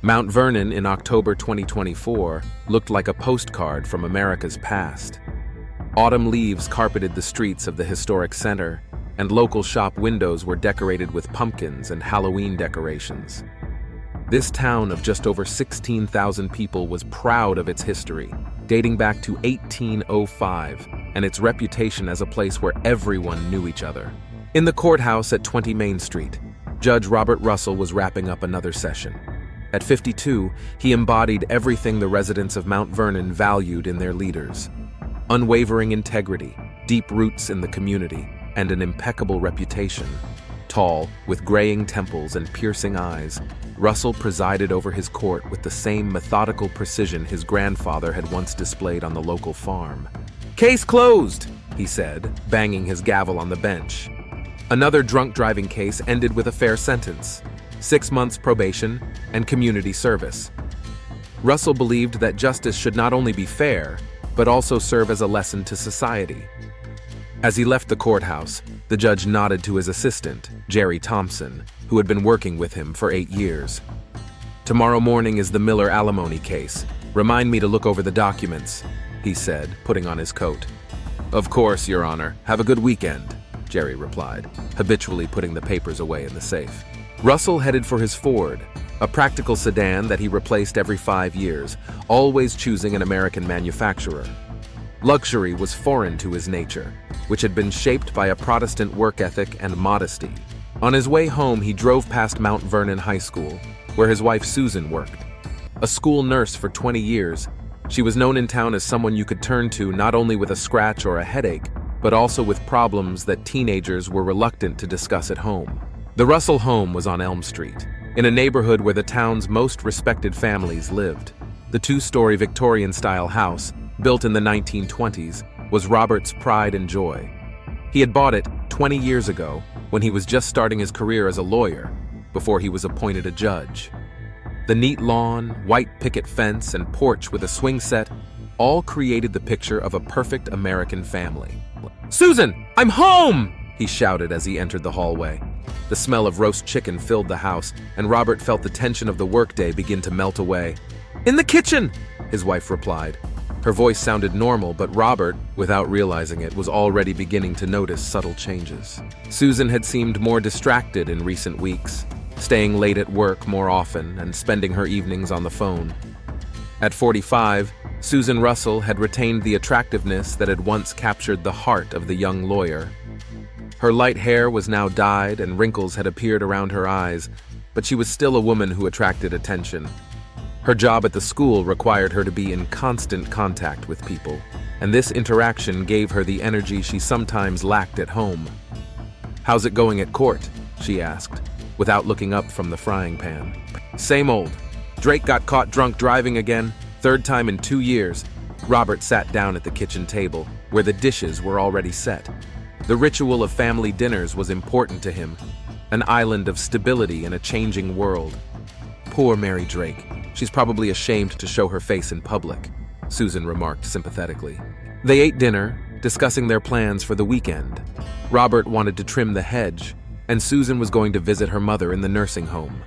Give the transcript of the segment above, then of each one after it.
Mount Vernon in October 2024 looked like a postcard from America's past. Autumn leaves carpeted the streets of the historic center, and local shop windows were decorated with pumpkins and Halloween decorations. This town of just over 16,000 people was proud of its history, dating back to 1805, and its reputation as a place where everyone knew each other. In the courthouse at 20 Main Street, Judge Robert Russell was wrapping up another session. At 52, he embodied everything the residents of Mount Vernon valued in their leaders: unwavering integrity, deep roots in the community, and an impeccable reputation. Tall, with graying temples and piercing eyes, Russell presided over his court with the same methodical precision his grandfather had once displayed on the local farm. "Case closed," he said, banging his gavel on the bench. Another drunk driving case ended with a fair sentence: 6 months probation and community service. Russell believed that justice should not only be fair, but also serve as a lesson to society. As he left the courthouse, the judge nodded to his assistant, Jerry Thompson, who had been working with him for 8 years. "Tomorrow morning is the Miller alimony case. Remind me to look over the documents," he said, putting on his coat. "Of course, Your Honor. Have a good weekend," Jerry replied, habitually putting the papers away in the safe. Russell headed for his Ford, a practical sedan that he replaced every 5 years, always choosing an American manufacturer. Luxury was foreign to his nature, which had been shaped by a Protestant work ethic and modesty. On his way home, he drove past Mount Vernon High School, where his wife Susan worked. A school nurse for 20 years, she was known in town as someone you could turn to not only with a scratch or a headache, but also with problems that teenagers were reluctant to discuss at home. The Russell home was on Elm Street, in a neighborhood where the town's most respected families lived. The 2-story Victorian-style house, built in the 1920s, was Robert's pride and joy. He had bought it 20 years ago when he was just starting his career as a lawyer, before he was appointed a judge. The neat lawn, white picket fence, and porch with a swing set all created the picture of a perfect American family. "Susan, I'm home!" he shouted as he entered the hallway. The smell of roast chicken filled the house, and Robert felt the tension of the workday begin to melt away. "In the kitchen," his wife replied. Her voice sounded normal, but Robert, without realizing it, was already beginning to notice subtle changes. Susan had seemed more distracted in recent weeks, staying late at work more often and spending her evenings on the phone. At 45, Susan Russell had retained the attractiveness that had once captured the heart of the young lawyer. Her light hair was now dyed and wrinkles had appeared around her eyes, but she was still a woman who attracted attention. Her job at the school required her to be in constant contact with people, and this interaction gave her the energy she sometimes lacked at home. "How's it going at court?" she asked, without looking up from the frying pan. "Same old. Drake got caught drunk driving again, 3rd time in 2 years. Robert sat down at the kitchen table, where the dishes were already set. The ritual of family dinners was important to him, an island of stability in a changing world. "Poor Mary Drake. She's probably ashamed to show her face in public," Susan remarked sympathetically. They ate dinner, discussing their plans for the weekend. Robert wanted to trim the hedge, and Susan was going to visit her mother in the nursing home.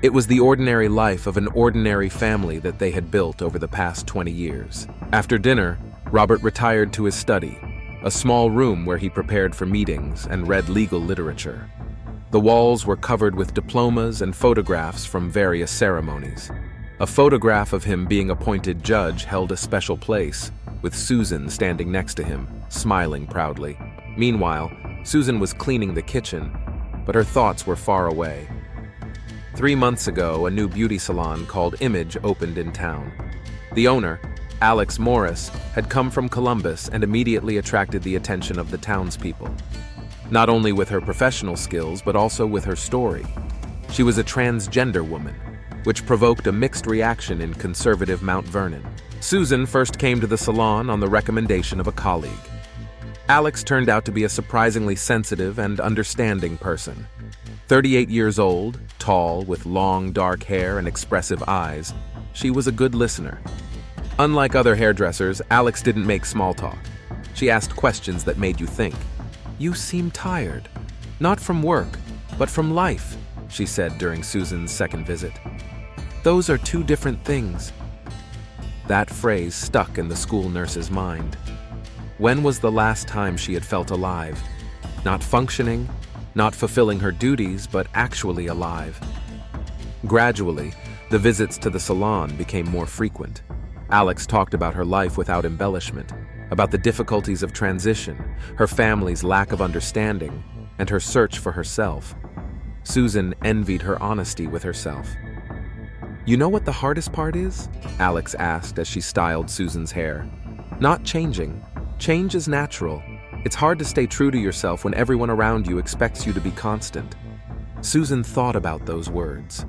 It was the ordinary life of an ordinary family that they had built over the past 20 years. After dinner, Robert retired to his study, a small room where he prepared for meetings and read legal literature. The walls were covered with diplomas and photographs from various ceremonies. A photograph of him being appointed judge held a special place, with Susan standing next to him, smiling proudly. Meanwhile, Susan was cleaning the kitchen, but her thoughts were far away. 3 months ago, a new beauty salon called Image opened in town. The owner, Alex Morris, had come from Columbus and immediately attracted the attention of the townspeople. Not only with her professional skills, but also with her story. She was a transgender woman, which provoked a mixed reaction in conservative Mount Vernon. Susan first came to the salon on the recommendation of a colleague. Alex turned out to be a surprisingly sensitive and understanding person. 38 years old, tall, with long dark hair and expressive eyes, she was a good listener. Unlike other hairdressers, Alex didn't make small talk. She asked questions that made you think. "You seem tired. Not from work, but from life," she said during Susan's second visit. Those are two different things." That phrase stuck in the school nurse's mind. When was the last time she had felt alive? Not functioning, not fulfilling her duties, but actually alive. Gradually, the visits to the salon became more frequent. Alex talked about her life without embellishment, about the difficulties of transition, her family's lack of understanding, and her search for herself. Susan envied her honesty with herself. "You know what the hardest part is?" Alex asked as she styled Susan's hair. "Not changing. Change is natural. It's hard to stay true to yourself when everyone around you expects you to be constant." Susan thought about those words.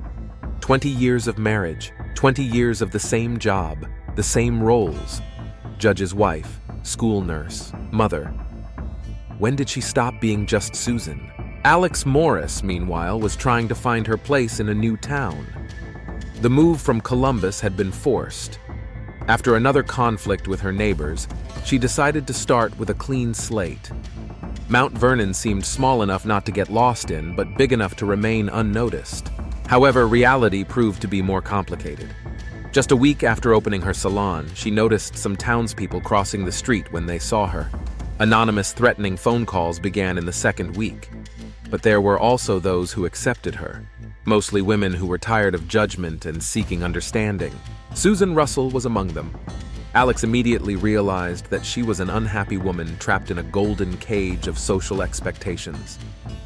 20 years of marriage, 20 years of the same job, the same roles. Judge's wife, school nurse, mother. When did she stop being just Susan? Alex Morris, meanwhile, was trying to find her place in a new town. The move from Columbus had been forced. After another conflict with her neighbors, she decided to start with a clean slate. Mount Vernon seemed small enough not to get lost in, but big enough to remain unnoticed. However, reality proved to be more complicated. Just a week after opening her salon, she noticed some townspeople crossing the street when they saw her. Anonymous threatening phone calls began in the second week. But there were also those who accepted her, mostly women who were tired of judgment and seeking understanding. Susan Russell was among them. Alex immediately realized that she was an unhappy woman trapped in a golden cage of social expectations.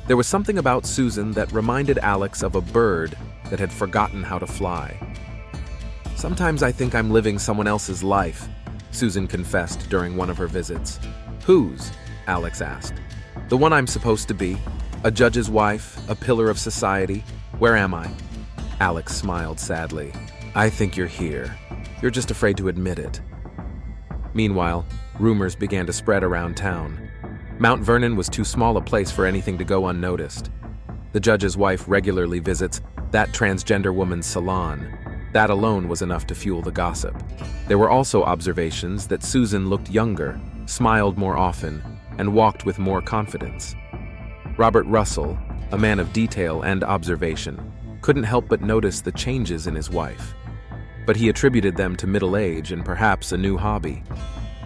There was something about Susan that reminded Alex of a bird that had forgotten how to fly. "Sometimes I think I'm living someone else's life," Susan confessed during one of her visits. "Whose?" Alex asked. "The one I'm supposed to be. A judge's wife, a pillar of society. Where am I?" Alex smiled sadly. "I think you're here. You're just afraid to admit it." Meanwhile, rumors began to spread around town. Mount Vernon was too small a place for anything to go unnoticed. The judge's wife regularly visits that transgender woman's salon. That alone was enough to fuel the gossip. There were also observations that Susan looked younger, smiled more often, and walked with more confidence. Robert Russell, a man of detail and observation, couldn't help but notice the changes in his wife. But he attributed them to middle age and perhaps a new hobby.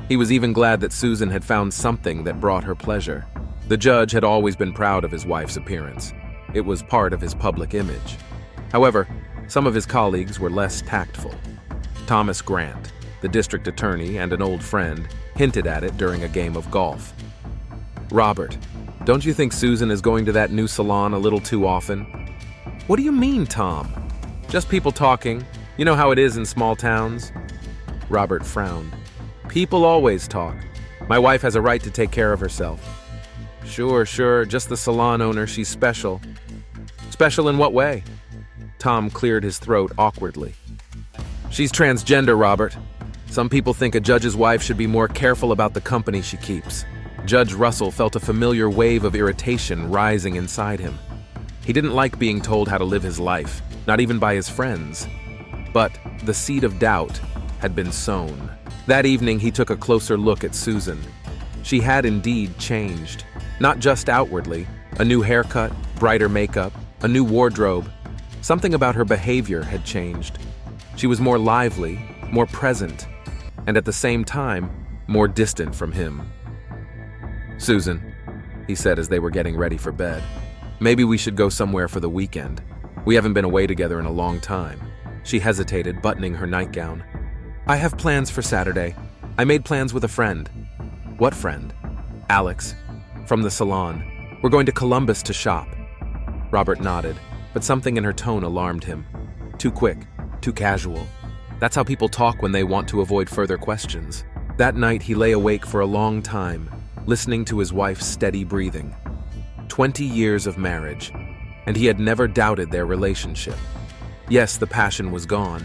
He was even glad that Susan had found something that brought her pleasure. The judge had always been proud of his wife's appearance. It was part of his public image. However, some of his colleagues were less tactful. Thomas Grant, the district attorney and an old friend, hinted at it during a game of golf. "Robert, don't you think Susan is going to that new salon a little too often?" "What do you mean, Tom?" "Just people talking. You know how it is in small towns." Robert frowned. "People always talk. My wife has a right to take care of herself." Sure, just the salon owner, she's special." "Special in what way?" Tom cleared his throat awkwardly. "She's transgender, Robert. Some people think a judge's wife should be more careful about the company she keeps." Judge Russell felt a familiar wave of irritation rising inside him. He didn't like being told how to live his life, not even by his friends. But the seed of doubt had been sown. That evening, he took a closer look at Susan. She had indeed changed, not just outwardly. A new haircut, brighter makeup, a new wardrobe. Something about her behavior had changed. She was more lively, more present, and at the same time, more distant from him. "Susan," he said as they were getting ready for bed, "maybe we should go somewhere for the weekend. We haven't been away together in a long time." She hesitated, buttoning her nightgown. "I have plans for Saturday. I made plans with a friend." "What friend?" "Alex, from the salon. We're going to Columbus to shop." Robert nodded, but something in her tone alarmed him. Too quick, too casual. That's how people talk when they want to avoid further questions. That night, he lay awake for a long time, listening to his wife's steady breathing. 20 years of marriage, and he had never doubted their relationship. Yes, the passion was gone,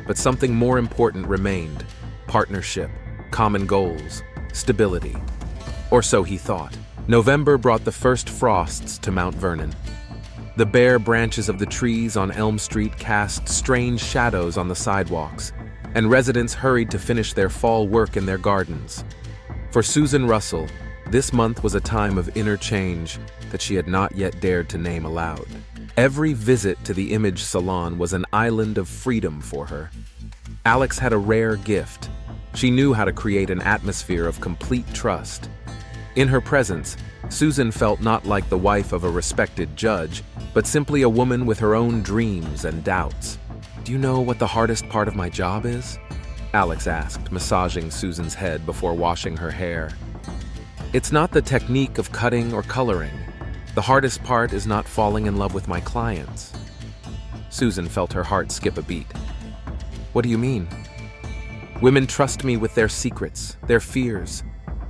but something more important remained: partnership, common goals, stability. Or so he thought. November brought the first frosts to Mount Vernon. The bare branches of the trees on Elm Street cast strange shadows on the sidewalks, and residents hurried to finish their fall work in their gardens. For Susan Russell, this month was a time of inner change that she had not yet dared to name aloud. Every visit to the image salon was an island of freedom for her. Alex had a rare gift. She knew how to create an atmosphere of complete trust. In her presence, Susan felt not like the wife of a respected judge, but simply a woman with her own dreams and doubts. "Do you know what the hardest part of my job is?" Alex asked, massaging Susan's head before washing her hair. "It's not the technique of cutting or coloring. The hardest part is not falling in love with my clients." Susan felt her heart skip a beat. "What do you mean?" "Women trust me with their secrets, their fears.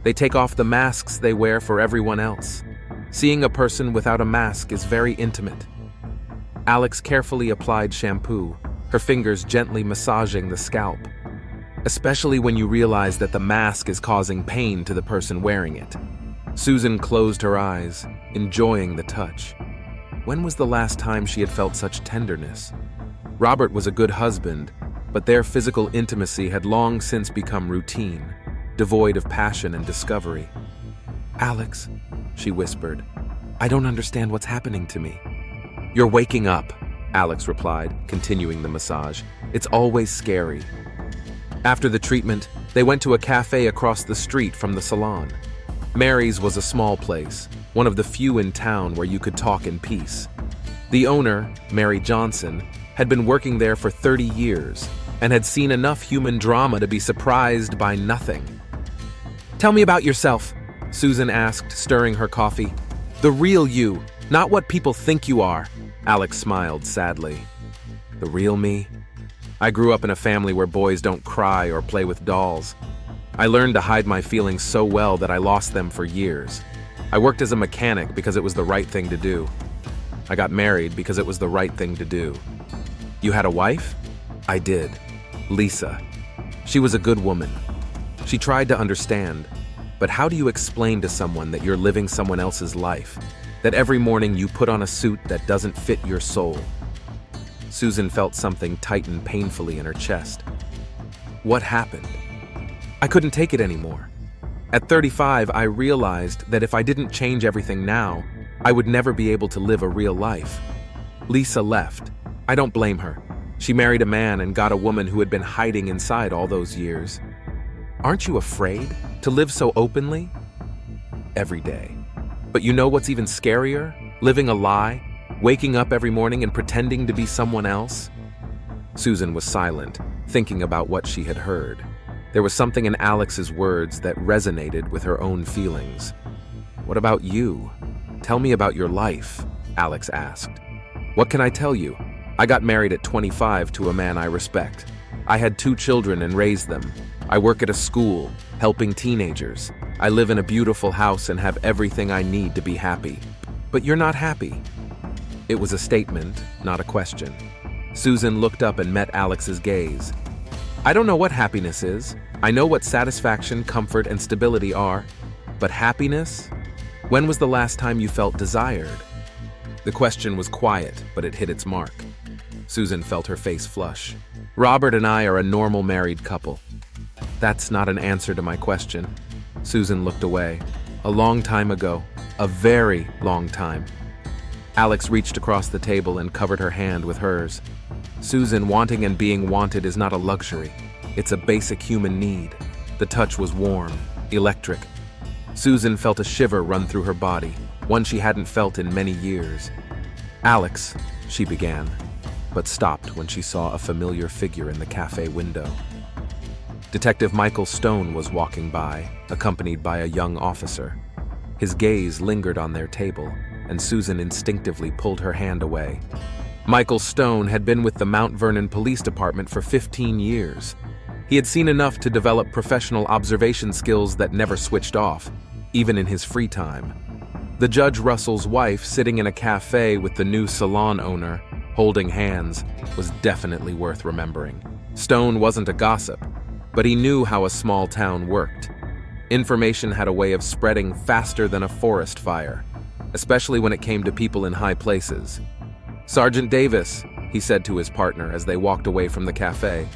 They take off the masks they wear for everyone else. Seeing a person without a mask is very intimate." Alex carefully applied shampoo, her fingers gently massaging the scalp. "Especially when you realize that the mask is causing pain to the person wearing it." Susan closed her eyes, enjoying the touch. When was the last time she had felt such tenderness? Robert was a good husband, but their physical intimacy had long since become routine, devoid of passion and discovery. "Alex," she whispered, "I don't understand what's happening to me." "You're waking up," Alex replied, continuing the massage. "It's always scary." After the treatment, they went to a cafe across the street from the salon. Mary's was a small place, one of the few in town where you could talk in peace. The owner, Mary Johnson, had been working there for 30 years and had seen enough human drama to be surprised by nothing. "Tell me about yourself," Susan asked, stirring her coffee. "The real you, not what people think you are." Alex smiled sadly. "The real me? I grew up in a family where boys don't cry or play with dolls. I learned to hide my feelings so well that I lost them for years. I worked as a mechanic because it was the right thing to do. I got married because it was the right thing to do." "You had a wife?" "I did. Lisa. She was a good woman. She tried to understand, but how do you explain to someone that you're living someone else's life? That every morning you put on a suit that doesn't fit your soul?" Susan felt something tighten painfully in her chest. "What happened?" "I couldn't take it anymore. At 35, I realized that if I didn't change everything now, I would never be able to live a real life. Lisa left. I don't blame her. She married a man and got a woman who had been hiding inside all those years. Aren't you afraid to live so openly?" "Every day. But you know what's even scarier? Living a lie, waking up every morning and pretending to be someone else." Susan was silent, thinking about what she had heard. There was something in Alex's words that resonated with her own feelings. "What about you? Tell me about your life," Alex asked. "What can I tell you? I got married at 25 to a man I respect. I had 2 children and raised them. I work at a school, helping teenagers. I live in a beautiful house and have everything I need to be happy. But you're not happy." It was a statement, not a question. Susan looked up and met Alex's gaze. "I don't know what happiness is. I know what satisfaction, comfort, and stability are. But happiness? When was the last time you felt desired?" The question was quiet, but it hit its mark. Susan felt her face flush. "Robert and I are a normal married couple." "That's not an answer to my question." Susan looked away. "A long time ago. A very long time." Alex reached across the table and covered her hand with hers. "Susan, wanting and being wanted is not a luxury. It's a basic human need." The touch was warm, electric. Susan felt a shiver run through her body, one she hadn't felt in many years. "Alex," she began, but stopped when she saw a familiar figure in the cafe window. Detective Michael Stone was walking by, accompanied by a young officer. His gaze lingered on their table, and Susan instinctively pulled her hand away. Michael Stone had been with the Mount Vernon Police Department for 15 years. He had seen enough to develop professional observation skills that never switched off, even in his free time. The Judge Russell's wife, sitting in a cafe with the new salon owner, holding hands, was definitely worth remembering. Stone wasn't a gossip, but he knew how a small town worked. Information had a way of spreading faster than a forest fire, especially when it came to people in high places. "Sergeant Davis," he said to his partner as they walked away from the cafe,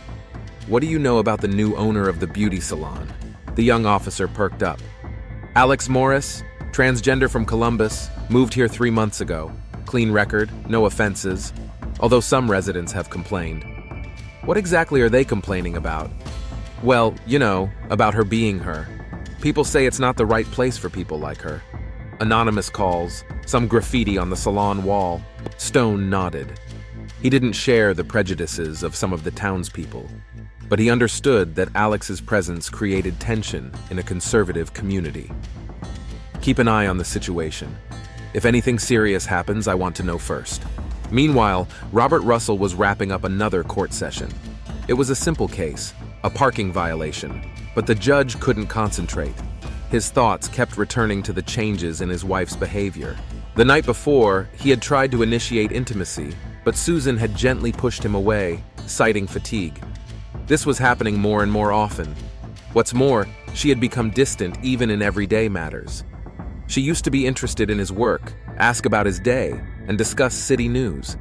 "what do you know about the new owner of the beauty salon?" The young officer perked up. "Alex Morris, transgender from Columbus, moved here 3 months ago. Clean record, no offenses, although some residents have complained. What exactly are they complaining about? Well, about her being her. People say it's not the right place for people like her. Anonymous calls, some graffiti on the salon wall. Stone nodded. He didn't share the prejudices of some of the townspeople, but he understood that Alex's presence created tension in a conservative community. Keep an eye on the situation. If anything serious happens, I want to know first. Meanwhile, Robert Russell was wrapping up another court session. It was a simple case, a parking violation, but the judge couldn't concentrate. His thoughts kept returning to the changes in his wife's behavior. The night before, he had tried to initiate intimacy, but Susan had gently pushed him away, citing fatigue. This was happening more and more often. What's more, she had become distant even in everyday matters. She used to be interested in his work, ask about his day, and discuss city news.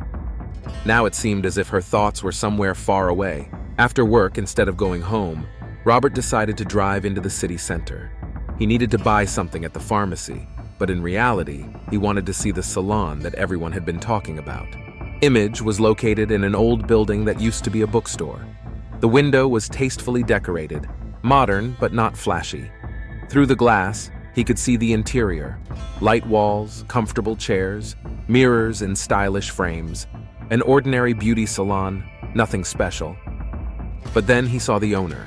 Now it seemed as if her thoughts were somewhere far away. After work, instead of going home, Robert decided to drive into the city center. He needed to buy something at the pharmacy, but in reality, he wanted to see the salon that everyone had been talking about. Image was located in an old building that used to be a bookstore. The window was tastefully decorated, modern but not flashy. Through the glass, he could see the interior: light walls, comfortable chairs, mirrors in stylish frames. An ordinary beauty salon, nothing special. But then he saw the owner.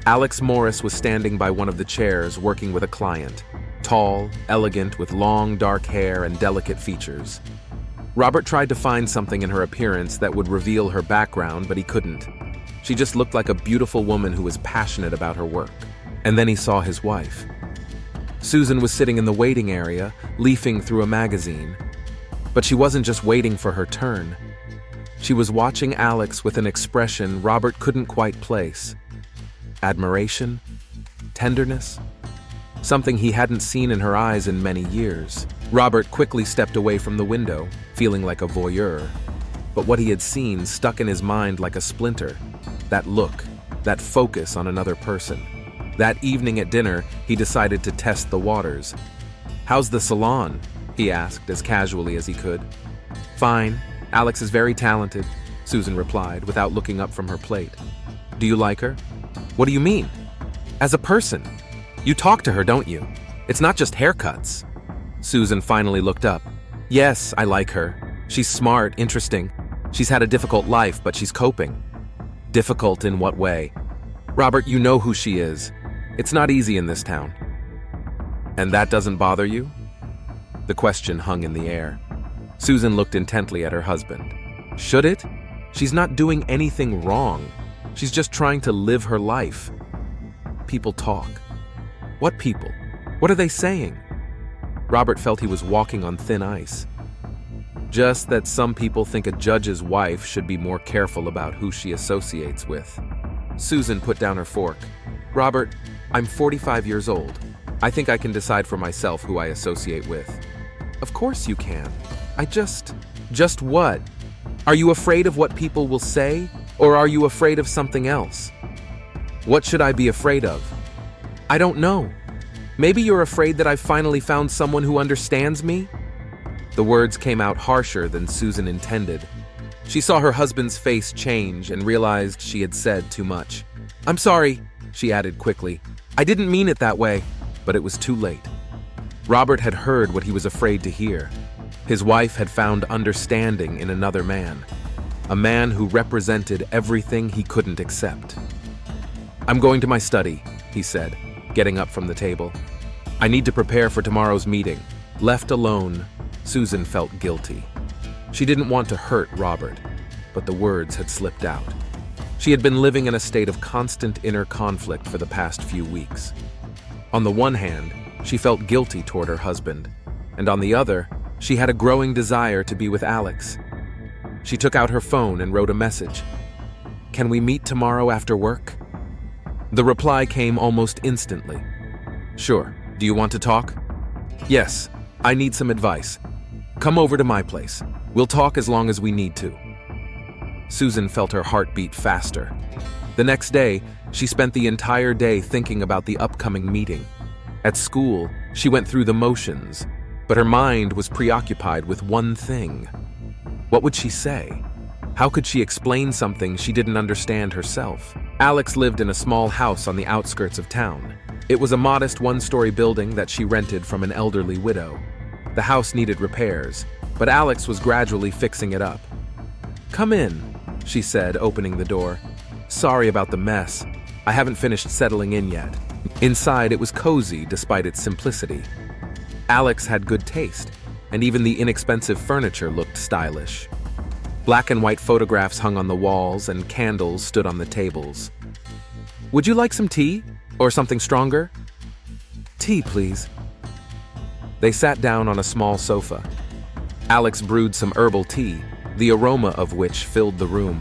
Alex Morris was standing by one of the chairs working with a client, tall, elegant, with long dark hair and delicate features. Robert tried to find something in her appearance that would reveal her background, but he couldn't. She just looked like a beautiful woman who was passionate about her work. And then he saw his wife. Susan was sitting in the waiting area, leafing through a magazine. But she wasn't just waiting for her turn. She was watching Alex with an expression Robert couldn't quite place. Admiration? Tenderness? Something he hadn't seen in her eyes in many years. Robert quickly stepped away from the window, feeling like a voyeur. But what he had seen stuck in his mind like a splinter. That look, that focus on another person. That evening at dinner, he decided to test the waters. "How's the salon?" he asked as casually as he could. "Fine. Alex is very talented," Susan replied without looking up from her plate. "Do you like her?" "What do you mean?" "As a person. You talk to her, don't you? It's not just haircuts." Susan finally looked up. "Yes, I like her. She's smart, interesting. She's had a difficult life, but she's coping." "Difficult in what way?" "Robert, you know who she is. It's not easy in this town." "And that doesn't bother you?" The question hung in the air. Susan looked intently at her husband. "Should it? She's not doing anything wrong. She's just trying to live her life." "People talk." "What people? What are they saying?" Robert felt he was walking on thin ice. "Just that some people think a judge's wife should be more careful about who she associates with." Susan put down her fork. "Robert, I'm 45 years old. I think I can decide for myself who I associate with." "Of course you can. Just what? Are you afraid of what people will say, or are you afraid of something else?" "What should I be afraid of?" "I don't know. Maybe you're afraid that I've finally found someone who understands me?" The words came out harsher than Susan intended. She saw her husband's face change and realized she had said too much. "I'm sorry," she added quickly. "I didn't mean it that way." But it was too late. Robert had heard what he was afraid to hear. His wife had found understanding in another man, a man who represented everything he couldn't accept. "I'm going to my study," he said, getting up from the table. "I need to prepare for tomorrow's meeting." Left alone, Susan felt guilty. She didn't want to hurt Robert, but the words had slipped out. She had been living in a state of constant inner conflict for the past few weeks. On the one hand, she felt guilty toward her husband, and on the other, she had a growing desire to be with Alex. She took out her phone and wrote a message. "Can we meet tomorrow after work?" The reply came almost instantly. "Sure. Do you want to talk?" "Yes. I need some advice. Come over to my place. We'll talk as long as we need to." Susan felt her heart beat faster. The next day, she spent the entire day thinking about the upcoming meeting. At school, she went through the motions. but her mind was preoccupied with one thing. What would she say? How could she explain something she didn't understand herself? Alex lived in a small house on the outskirts of town. It was a modest one-story building that she rented from an elderly widow. The house needed repairs, but Alex was gradually fixing it up. "Come in," she said, opening the door. "Sorry about the mess. I haven't finished settling in yet." Inside, it was cozy despite its simplicity. Alex had good taste, and even the inexpensive furniture looked stylish. Black and white photographs hung on the walls and candles stood on the tables. "Would you like some tea? Or something stronger?" "Tea, please." They sat down on a small sofa. Alex brewed some herbal tea, the aroma of which filled the room.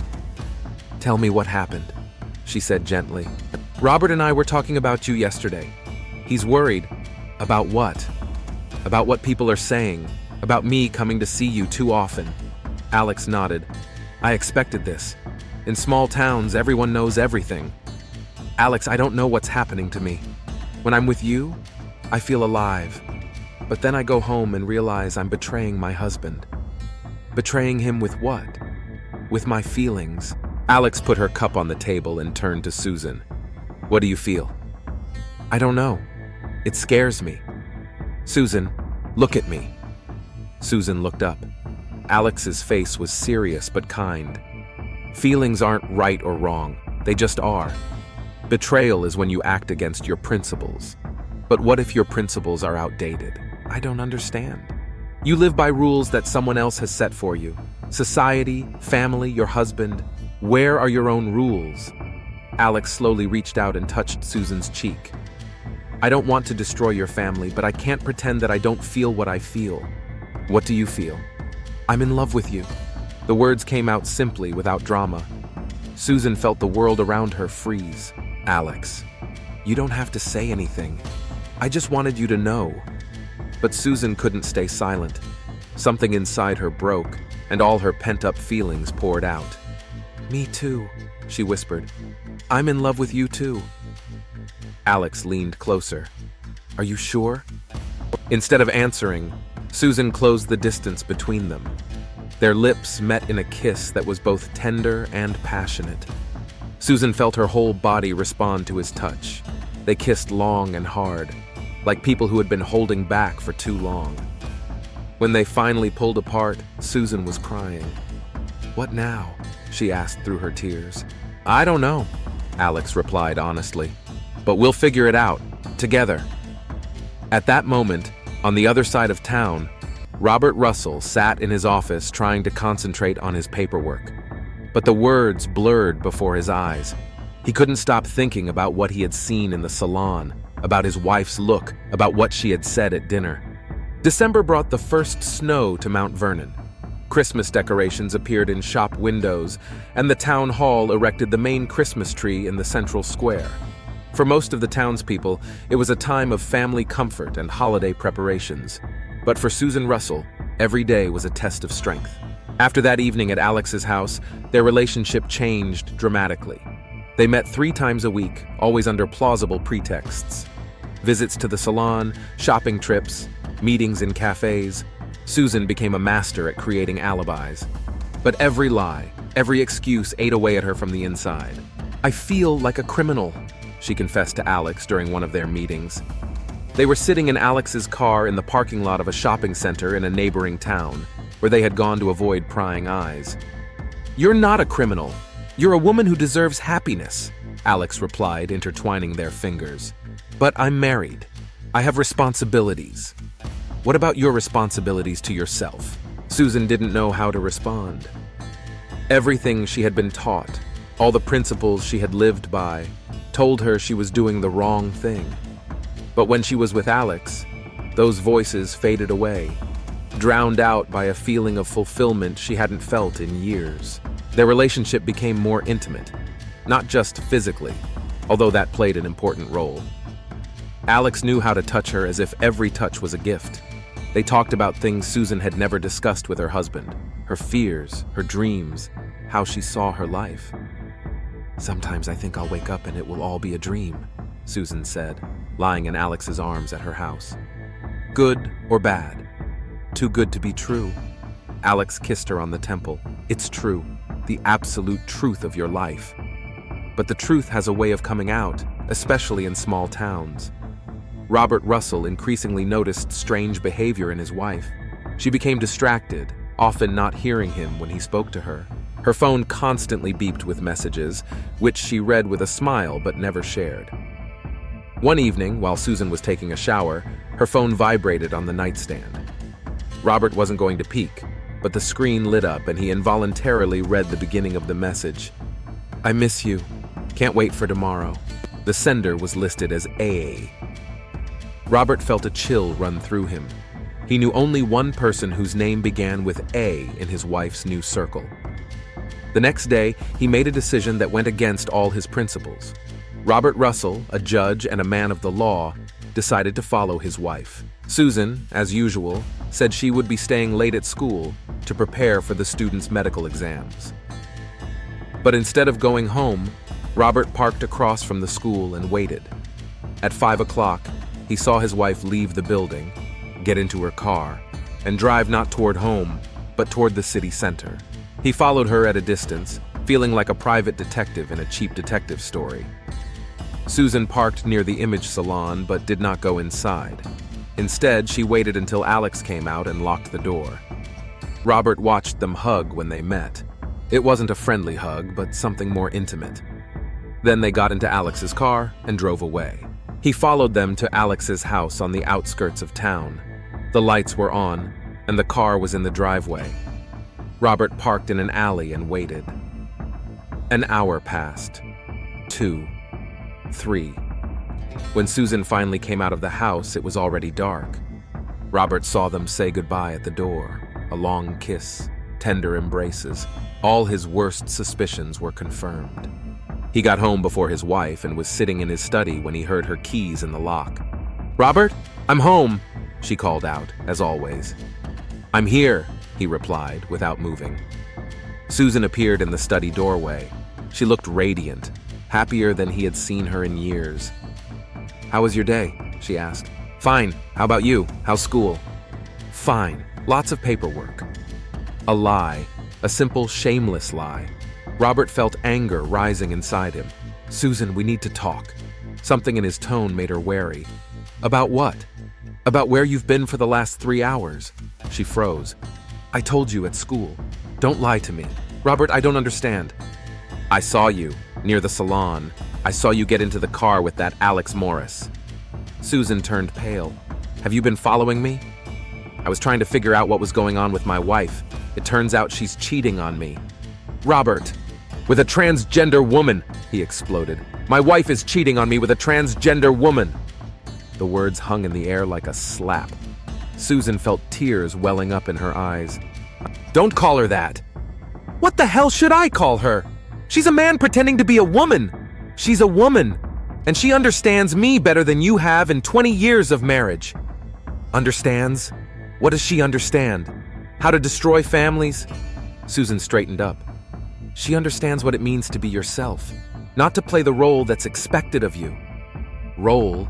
"Tell me what happened," she said gently. "Robert and I were talking about you yesterday. He's worried." "About what?" "About what people are saying, about me coming to see you too often." Alex nodded. "I expected this. In small towns, everyone knows everything." "Alex, I don't know what's happening to me. When I'm with you, I feel alive. But then I go home and realize I'm betraying my husband." "Betraying him with what?" "With my feelings." Alex put her cup on the table and turned to Susan. "What do you feel?" "I don't know. It scares me." "Susan, look at me." Susan looked up. Alex's face was serious but kind. "Feelings aren't right or wrong. They just are. Betrayal is when you act against your principles. But what if your principles are outdated? I don't understand. You live by rules that someone else has set for you. Society, family, your husband. Where are your own rules?" Alex slowly reached out and touched Susan's cheek. "I don't want to destroy your family, but I can't pretend that I don't feel what I feel." "What do you feel?" "I'm in love with you." The words came out simply, without drama. Susan felt the world around her freeze. "Alex, you don't have to say anything. I just wanted you to know." But Susan couldn't stay silent. Something inside her broke, and all her pent-up feelings poured out. "Me too," she whispered. "I'm in love with you too." Alex leaned closer. "Are you sure?" Instead of answering, Susan closed the distance between them. Their lips met in a kiss that was both tender and passionate. Susan felt her whole body respond to his touch. They kissed long and hard, like people who had been holding back for too long. When they finally pulled apart, Susan was crying. "What now?" she asked through her tears. "I don't know," Alex replied honestly. "But we'll figure it out, together." At that moment, on the other side of town, Robert Russell sat in his office trying to concentrate on his paperwork. But the words blurred before his eyes. He couldn't stop thinking about what he had seen in the salon, about his wife's look, about what she had said at dinner. December brought the first snow to Mount Vernon. Christmas decorations appeared in shop windows, and the town hall erected the main Christmas tree in the central square. For most of the townspeople, it was a time of family comfort and holiday preparations. But for Susan Russell, every day was a test of strength. After that evening at Alex's house, their relationship changed dramatically. They met 3 times a week, always under plausible pretexts. Visits to the salon, shopping trips, meetings in cafes. Susan became a master at creating alibis. But every lie, every excuse ate away at her from the inside. "I feel like a criminal," she confessed to Alex during one of their meetings. They were sitting in Alex's car in the parking lot of a shopping center in a neighboring town, where they had gone to avoid prying eyes. "You're not a criminal. You're a woman who deserves happiness," Alex replied, intertwining their fingers. "But I'm married. I have responsibilities." "What about your responsibilities to yourself?" Susan didn't know how to respond. Everything she had been taught, all the principles she had lived by, told her she was doing the wrong thing. But when she was with Alex, those voices faded away, drowned out by a feeling of fulfillment she hadn't felt in years. Their relationship became more intimate, not just physically, although that played an important role. Alex knew how to touch her as if every touch was a gift. They talked about things Susan had never discussed with her husband, her fears, her dreams, how she saw her life. "Sometimes I think I'll wake up and it will all be a dream," Susan said, lying in Alex's arms at her house. "Good or bad, Too good to be true. Alex kissed her on the temple. It's true. The absolute truth of your life. But the truth has a way of coming out, especially in small towns. Robert Russell increasingly noticed strange behavior in his wife. She became distracted, often not hearing him when he spoke to her. Her phone constantly beeped with messages, which she read with a smile but never shared. One evening, while Susan was taking a shower, her phone vibrated on the nightstand. Robert wasn't going to peek, but the screen lit up and he involuntarily read the beginning of the message. I miss you. Can't wait for tomorrow. The sender was listed as AA. Robert felt a chill run through him. He knew only one person whose name began with A in his wife's new circle. The next day, he made a decision that went against all his principles. Robert Russell, a judge and a man of the law, decided to follow his wife. Susan, as usual, said she would be staying late at school to prepare for the students' medical exams. But instead of going home, Robert parked across from the school and waited. At 5 o'clock, he saw his wife leave the building, get into her car, and drive not toward home, but toward the city center. He followed her at a distance, feeling like a private detective in a cheap detective story. Susan parked near the image salon but did not go inside. Instead, she waited until Alex came out and locked the door. Robert watched them hug when they met. It wasn't a friendly hug, but something more intimate. Then they got into Alex's car and drove away. He followed them to Alex's house on the outskirts of town. The lights were on, and the car was in the driveway. Robert parked in an alley and waited. An hour passed. 2, 3. When Susan finally came out of the house, it was already dark. Robert saw them say goodbye at the door. A long kiss, tender embraces. All his worst suspicions were confirmed. He got home before his wife and was sitting in his study when he heard her keys in the lock. "Robert, I'm home," she called out, as always. "I'm here," he replied, without moving. Susan appeared in the study doorway. She looked radiant, happier than he had seen her in years. "How was your day?" she asked. "Fine. How about you? How's school?" "Fine. Lots of paperwork." A lie. A simple, shameless lie. Robert felt anger rising inside him. "Susan, we need to talk." Something in his tone made her wary. "About what?" "About where you've been for the last 3 hours." She froze. "I told you at school. Don't lie to me." "Robert, I don't understand." "I saw you, near the salon. I saw you get into the car with that Alex Morris." Susan turned pale. "Have you been following me?" "I was trying to figure out what was going on with my wife. It turns out she's cheating on me." "Robert, with a transgender woman," he exploded. "My wife is cheating on me with a transgender woman." The words hung in the air like a slap. Susan felt tears welling up in her eyes. "Don't call her that." "What the hell should I call her? She's a man pretending to be a woman. She's a woman, and she understands me better than you have in 20 years of marriage." "Understands? What does she understand? How to destroy families?" Susan straightened up. "She understands what it means to be yourself, not to play the role that's expected of you." "Role?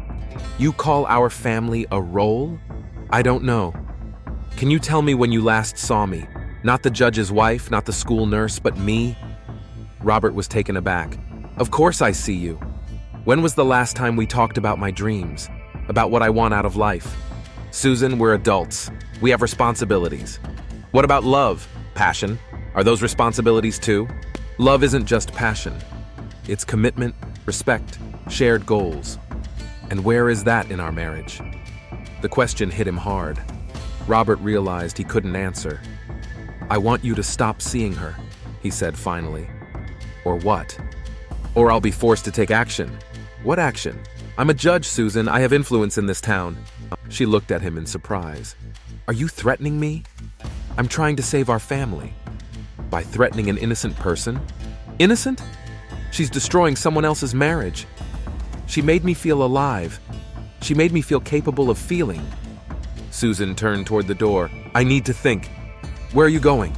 You call our family a role?" "I don't know. Can you tell me when you last saw me? Not the judge's wife, not the school nurse, but me?" Robert was taken aback. "Of course I see you. When was the last time we talked about my dreams? About what I want out of life?" "Susan, we're adults. We have responsibilities." "What about love? Passion? Are those responsibilities too?" "Love isn't just passion. It's commitment, respect, shared goals. And where is that in our marriage?" The question hit him hard. Robert realized he couldn't answer. "I want you to stop seeing her," he said finally. "Or what?" "Or I'll be forced to take action." "What action?" "I'm a judge, Susan. I have influence in this town." She looked at him in surprise. "Are you threatening me?" "I'm trying to save our family." "By threatening an innocent person?" "Innocent? She's destroying someone else's marriage. She made me feel alive. She made me feel capable of feeling." Susan turned toward the door. "I need to think. Where are you going?"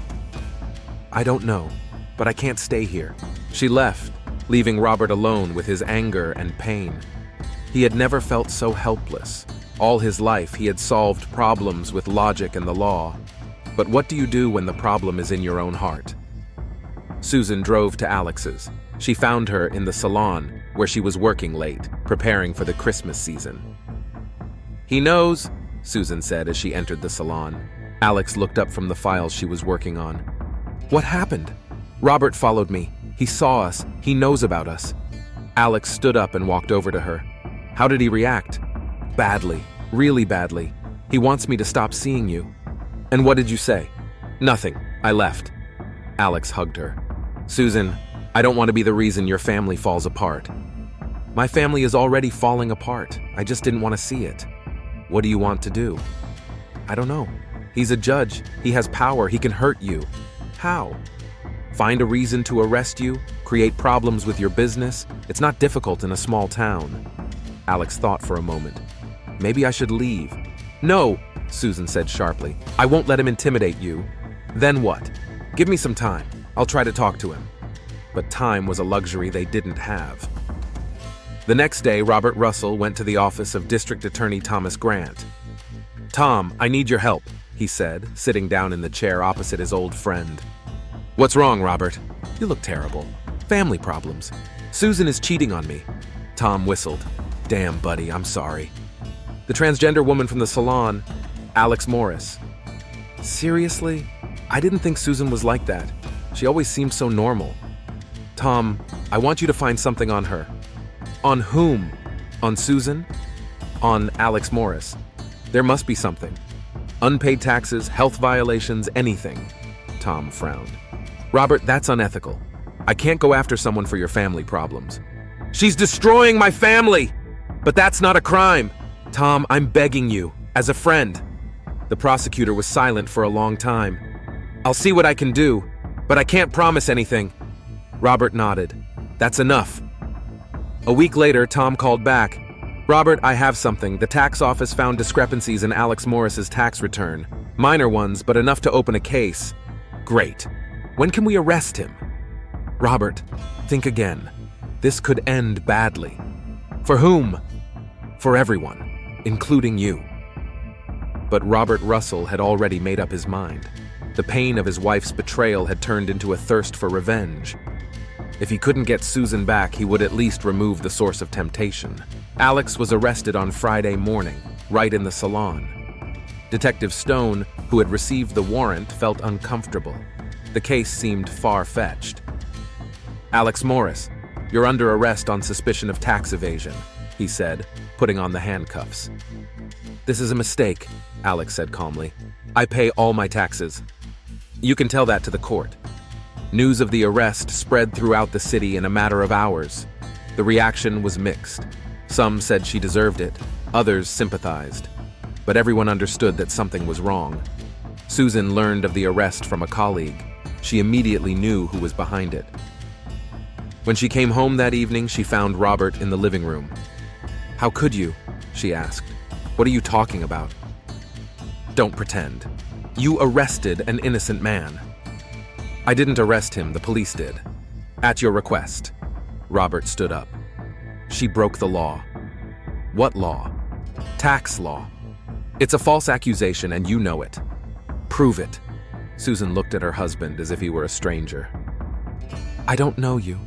"I don't know, but I can't stay here." She left, leaving Robert alone with his anger and pain. He had never felt so helpless, All his life, he had solved problems with logic and the law. But what do you do when the problem is in your own heart? Susan drove to Alex's. She found her in the salon, where she was working late, preparing for the Christmas season. "He knows," Susan said as she entered the salon. Alex looked up from the files she was working on. "What happened?" "Robert followed me. He saw us. He knows about us." Alex stood up and walked over to her. "How did he react?" "Badly. Really badly. He wants me to stop seeing you." "And what did you say?" "Nothing. I left." Alex hugged her. "Susan, I don't want to be the reason your family falls apart." "My family is already falling apart. I just didn't want to see it." "What do you want to do?" "I don't know. He's a judge. He has power. He can hurt you." "How?" "Find a reason to arrest you, create problems with your business. It's not difficult in a small town." Alex thought for a moment. "Maybe I should leave." "No," Susan said sharply. "I won't let him intimidate you." "Then what?" "Give me some time. I'll try to talk to him." But time was a luxury they didn't have. The next day, Robert Russell went to the office of District Attorney Thomas Grant. "Tom, I need your help," he said, sitting down in the chair opposite his old friend. "What's wrong, Robert?" "You look terrible. Family problems. Susan is cheating on me." Tom whistled. "Damn, buddy, I'm sorry." "The transgender woman from the salon, Alex Morris." "Seriously? I didn't think Susan was like that. She always seemed so normal." "Tom, I want you to find something on her." "On whom? On Susan?" "On Alex Morris. There must be something. Unpaid taxes, health violations, anything." Tom frowned. "Robert, that's unethical. I can't go after someone for your family problems." "She's destroying my family!" "But that's not a crime." "Tom, I'm begging you, as a friend." The prosecutor was silent for a long time. "I'll see what I can do, but I can't promise anything." Robert nodded. "That's enough." A week later, Tom called back. "Robert, I have something. The tax office found discrepancies in Alex Morris's tax return. Minor ones, but enough to open a case." "Great. When can we arrest him?" "Robert, think again. This could end badly." "For whom?" "For everyone, including you." But Robert Russell had already made up his mind. The pain of his wife's betrayal had turned into a thirst for revenge. If he couldn't get Susan back, he would at least remove the source of temptation. Alex was arrested on Friday morning, right in the salon. Detective Stone, who had received the warrant, felt uncomfortable. The case seemed far-fetched. "Alex Morris, you're under arrest on suspicion of tax evasion," he said, putting on the handcuffs. "This is a mistake," Alex said calmly. "I pay all my taxes." "You can tell that to the court." News of the arrest spread throughout the city in a matter of hours. The reaction was mixed. Some said she deserved it, others sympathized. But everyone understood that something was wrong. Susan learned of the arrest from a colleague. She immediately knew who was behind it. When she came home that evening, she found Robert in the living room. "How could you?" she asked. "What are you talking about?" "Don't pretend. You arrested an innocent man." "I didn't arrest him, the police did." "At your request." Robert stood up. "She broke the law." "What law?" "Tax law. It's a false accusation and you know it." "Prove it." Susan looked at her husband as if he were a stranger. "I don't know you.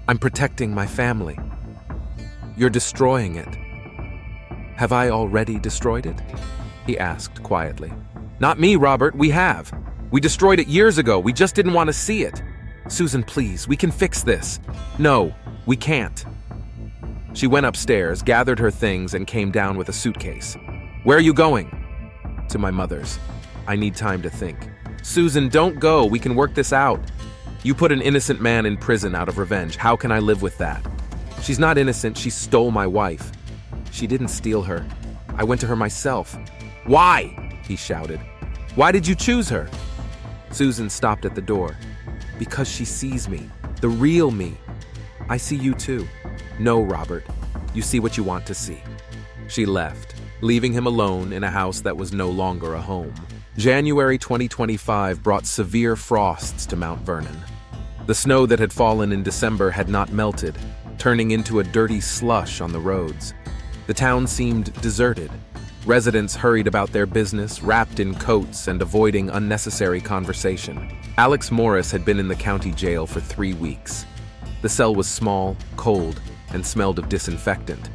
I'm protecting my family." "You're destroying it." "Have I already destroyed it?" he asked quietly. "Not me, Robert, we have. We destroyed it years ago, we just didn't want to see it." "Susan, please, we can fix this." "No, we can't." She went upstairs, gathered her things, and came down with a suitcase. "Where are you going?" "To my mother's. I need time to think." "Susan, don't go, we can work this out." "You put an innocent man in prison out of revenge. How can I live with that?" "She's not innocent, she stole my wife." "She didn't steal her. I went to her myself." "Why?" he shouted. "Why did you choose her?" Susan stopped at the door. "Because she sees me, the real me." "I see you too." "No, Robert, you see what you want to see." She left, leaving him alone in a house that was no longer a home. January 2025 brought severe frosts to Mount Vernon. The snow that had fallen in December had not melted, turning into a dirty slush on the roads. The town seemed deserted. Residents hurried about their business, wrapped in coats and avoiding unnecessary conversation. Alex Morris had been in the county jail for 3 weeks. The cell was small, cold, and smelled of disinfectant.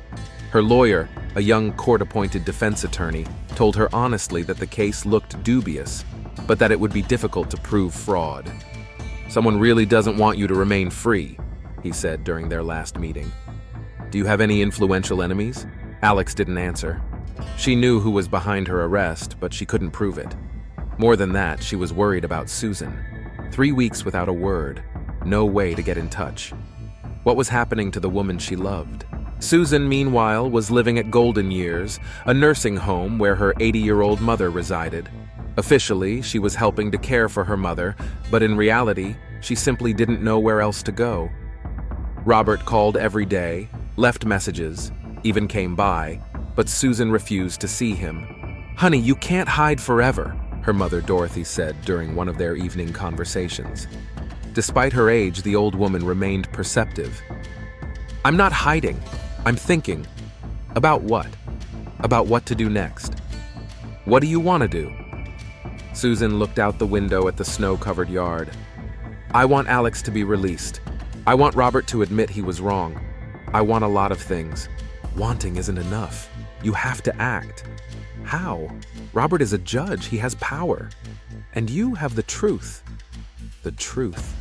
Her lawyer, a young court-appointed defense attorney, told her honestly that the case looked dubious, but that it would be difficult to prove fraud. "Someone really doesn't want you to remain free," he said during their last meeting. "Do you have any influential enemies?" Alex didn't answer. She knew who was behind her arrest, but she couldn't prove it. More than that, she was worried about Susan. 3 weeks without a word, no way to get in touch. What was happening to the woman she loved? Susan, meanwhile, was living at Golden Years, a nursing home where her 80-year-old mother resided. Officially, she was helping to care for her mother, but in reality, she simply didn't know where else to go. Robert called every day, left messages, even came by, but Susan refused to see him. "Honey, you can't hide forever," her mother Dorothy said during one of their evening conversations. Despite her age, the old woman remained perceptive. "I'm not hiding. I'm thinking. About what? About what to do next. What do you want to do?" Susan looked out the window at the snow-covered yard. "I want Alex to be released. I want Robert to admit he was wrong. I want a lot of things. Wanting isn't enough. You have to act." "How? Robert is a judge. He has power. And you have the truth." The truth.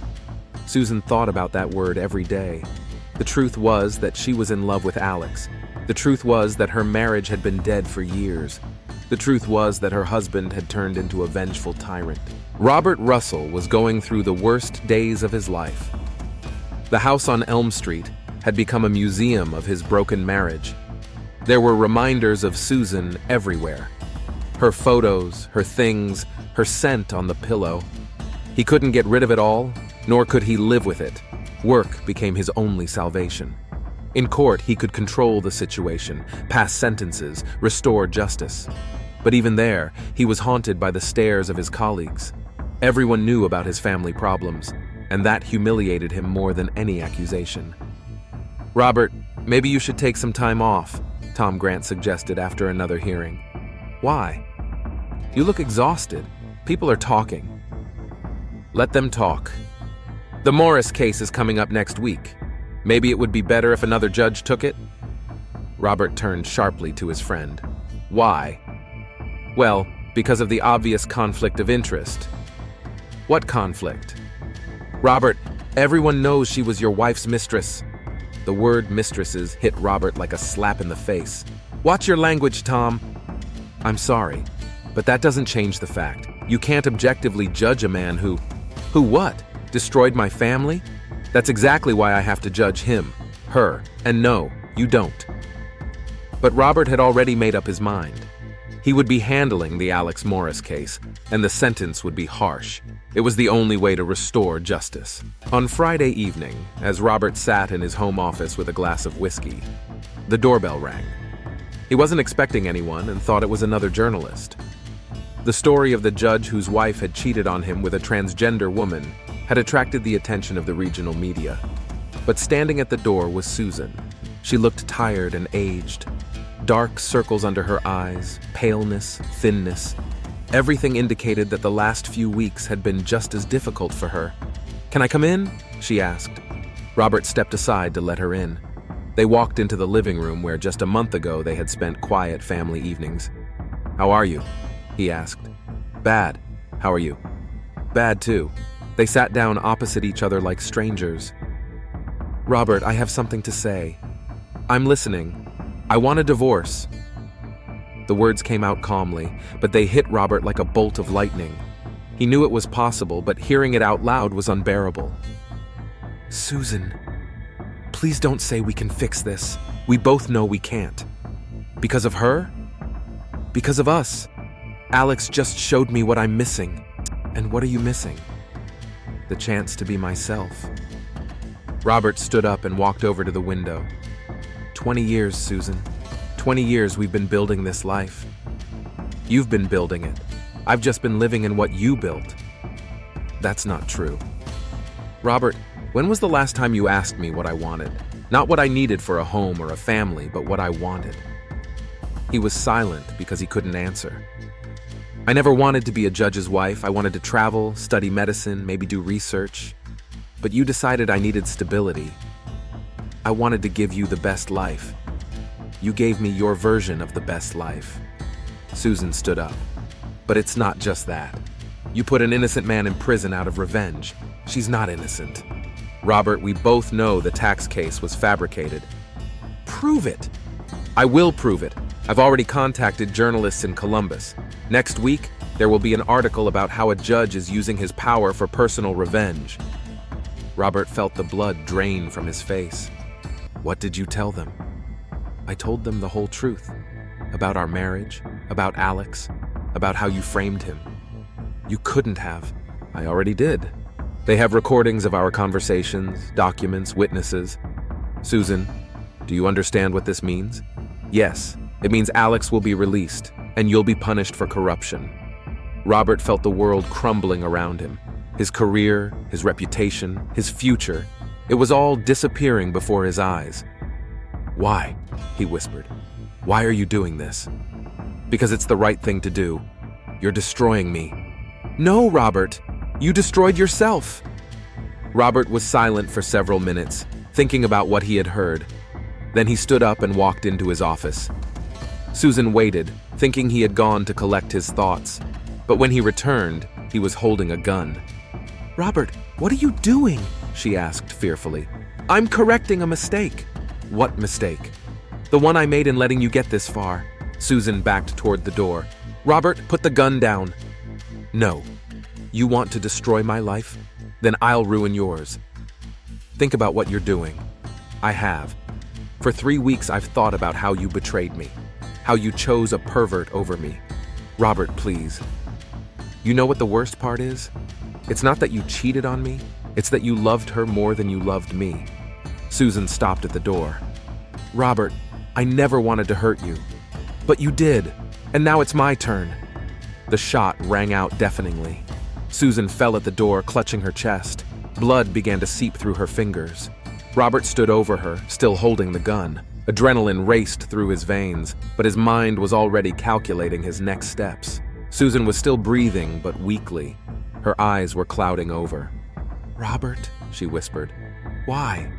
Susan thought about that word every day. The truth was that she was in love with Alex. The truth was that her marriage had been dead for years. The truth was that her husband had turned into a vengeful tyrant. Robert Russell was going through the worst days of his life. The house on Elm Street had become a museum of his broken marriage. There were reminders of Susan everywhere. Her photos, her things, her scent on the pillow. He couldn't get rid of it all, nor could he live with it. Work became his only salvation. In court, he could control the situation, pass sentences, restore justice. But even there, he was haunted by the stares of his colleagues. Everyone knew about his family problems, and that humiliated him more than any accusation. "Robert, maybe you should take some time off," Tom Grant suggested after another hearing. "Why?" "You look exhausted. People are talking." "Let them talk. The Morris case is coming up next week. Maybe it would be better if another judge took it?" Robert turned sharply to his friend. "Why?" "Well, because of the obvious conflict of interest." "What conflict?" "Robert, everyone knows she was your wife's mistress." The word mistresses hit Robert like a slap in the face. "Watch your language, Tom." "I'm sorry, but that doesn't change the fact. You can't objectively judge a man who what? Destroyed my family? That's exactly why I have to judge him, her, and no, you don't." But Robert had already made up his mind. He would be handling the Alex Morris case, and the sentence would be harsh. It was the only way to restore justice. On Friday evening, as Robert sat in his home office with a glass of whiskey, the doorbell rang. He wasn't expecting anyone and thought it was another journalist. The story of the judge whose wife had cheated on him with a transgender woman had attracted the attention of the regional media. But standing at the door was Susan. She looked tired and aged. Dark circles under her eyes, paleness, thinness. Everything indicated that the last few weeks had been just as difficult for her. "Can I come in?" she asked. Robert stepped aside to let her in. They walked into the living room where just a month ago they had spent quiet family evenings. "How are you?" he asked. "Bad. How are you?" "Bad too." They sat down opposite each other like strangers. "Robert, I have something to say." "I'm listening. I want a divorce." The words came out calmly, but they hit Robert like a bolt of lightning. He knew it was possible, but hearing it out loud was unbearable. "Susan, please don't say we can fix this. We both know we can't." "Because of her?" "Because of us. Alex just showed me what I'm missing." "And what are you missing?" "The chance to be myself." Robert stood up and walked over to the window. 20 years, Susan. 20 years we've been building this life. You've been building it. I've just been living in what you built. That's not true. Robert, when was the last time you asked me what I wanted? Not what I needed for a home or a family, but what I wanted. He was silent because he couldn't answer. I never wanted to be a judge's wife. I wanted to travel, study medicine, maybe do research. But you decided I needed stability. I wanted to give you the best life. You gave me your version of the best life. Susan stood up. But it's not just that. You put an innocent man in prison out of revenge. She's not innocent. Robert, we both know the tax case was fabricated. Prove it. I will prove it. I've already contacted journalists in Columbus. Next week, there will be an article about how a judge is using his power for personal revenge. Robert felt the blood drain from his face. What did you tell them? I told them the whole truth. About our marriage, about Alex, about how you framed him. You couldn't have. I already did. They have recordings of our conversations, documents, witnesses. Susan, do you understand what this means? Yes, it means Alex will be released, and you'll be punished for corruption. Robert felt the world crumbling around him. His career, his reputation, his future. It was all disappearing before his eyes. Why? He whispered. Why are you doing this? Because it's the right thing to do. You're destroying me. No, Robert. You destroyed yourself. Robert was silent for several minutes, thinking about what he had heard. Then he stood up and walked into his office. Susan waited, thinking he had gone to collect his thoughts. But when he returned, he was holding a gun. Robert, what are you doing? She asked fearfully. I'm correcting a mistake. What mistake? The one I made in letting you get this far. Susan backed toward the door. Robert, put the gun down. No. You want to destroy my life? Then I'll ruin yours. Think about what you're doing. I have. For 3 weeks I've thought about how you betrayed me, how you chose a pervert over me. Robert, please. You know what the worst part is? It's not that you cheated on me, it's that you loved her more than you loved me. Susan stopped at the door. Robert, I never wanted to hurt you. But you did, and now it's my turn. The shot rang out deafeningly. Susan fell at the door, clutching her chest. Blood began to seep through her fingers. Robert stood over her, still holding the gun. Adrenaline raced through his veins, but his mind was already calculating his next steps. Susan was still breathing, but weakly. Her eyes were clouding over. Robert, she whispered. Why?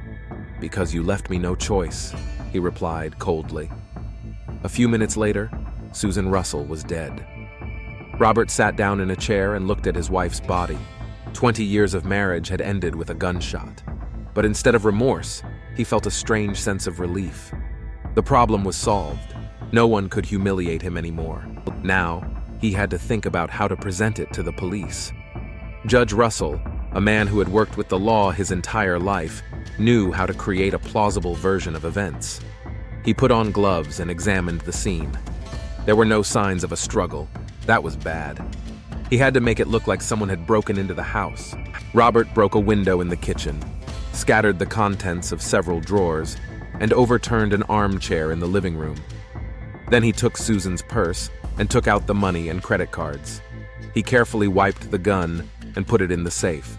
Because you left me no choice, he replied coldly. A few minutes later, Susan Russell was dead. Robert sat down in a chair and looked at his wife's body. 20 years of marriage had ended with a gunshot. But instead of remorse, he felt a strange sense of relief. The problem was solved. No one could humiliate him anymore. Now, he had to think about how to present it to the police. Judge Russell, a man who had worked with the law his entire life, knew how to create a plausible version of events. He put on gloves and examined the scene. There were no signs of a struggle. That was bad. He had to make it look like someone had broken into the house. Robert broke a window in the kitchen, scattered the contents of several drawers, and overturned an armchair in the living room. Then he took Susan's purse and took out the money and credit cards. He carefully wiped the gun and put it in the safe.